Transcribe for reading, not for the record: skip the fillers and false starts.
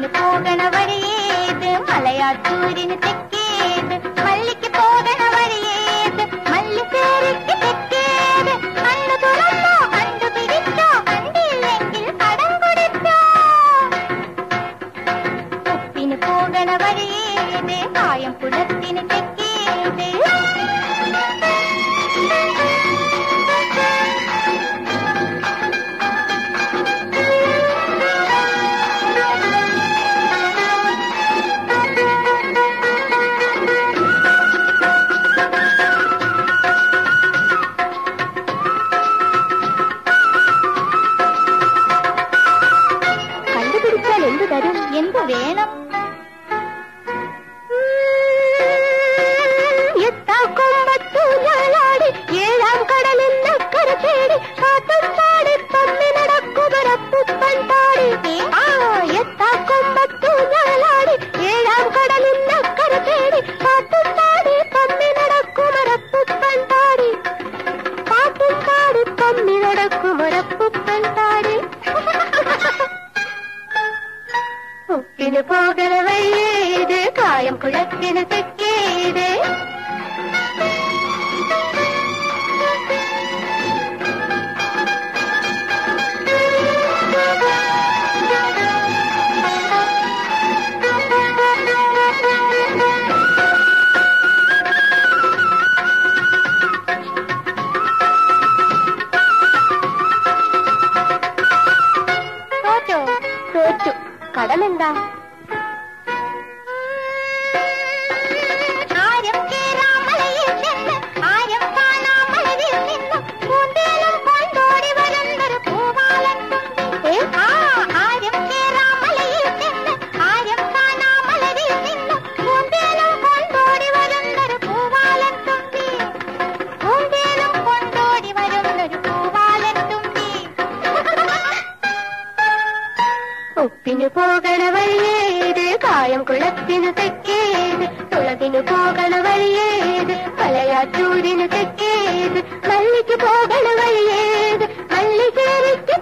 ഉപ്പിന് പോകണ വഴിയേത് മലയാറ്റൂരിന് തെക്കേത് മല്ലിക്ക് പോകണ വഴിയേത് മല്ലിച്ചേരിക്ക് തെക്കേത് കണ്ണു തുറന്നോ കണ്ടു പിടിച്ചോ കണ്ടില്ലെങ്കിൽ കടം കുടിച്ചോ ഉപ്പിന് പോകണ വഴിയേത് കായംകുളത്തിന് തെക്കേത് എന്ത് വേണം എത്താക്കൊമ്പത്തു ഞാളാടി ഏഴാം കടലിൽ അക്കര തേടി കാട്ടും പാടി പമ്മി നടക്കുമരപ്പുപ്പൻ പാടി എത്താക്കൊമ്പത്തു ഞാളാടി ഏഴാം കടലിൽ അക്കര തേടി കാട്ടും പാടി പമ്മി നടക്കുമരപ്പുപ്പൻ പാടി കാട്ടും പാടി പമ്മി നടക്കുമരപ്പുപ്പൻ പാടി ഉപ്പിന് പോകണ വഴിയേത് കായംകുളത്തിന് തെക്കേത് തോറ്റു കടലെന്താ ആരം കേറാമലയിൽ നിന്ന് ആരം കാണാമലയിൽ നിന്നും പൂന്തേലും കൊണ്ടോടി വരുന്നൊരു പൂവാലൻ തുമ്പി ആരം കേറാമലയിൽ നിന്ന് ആരം കാണാമലയിൽ നിന്നും പൂന്തേലും കൊണ്ടോടി വരുന്നൊരു പൂവാലൻ തുമ്പി പൂന്തേലും കൊണ്ടോടി വരുന്നൊരു പൂവാലൻ തുമ്പി ഉപ്പിന് പോകണ വഴിയേത് കായംകുളത്തിന് തെക്കേത് തുളതിന് പോകണ വഴിയേത് മലയാറ്റൂരിന് തെക്കേത് മല്ലിക്ക് പോകണ വഴിയേത് മല്ലിച്ചേരിക്ക്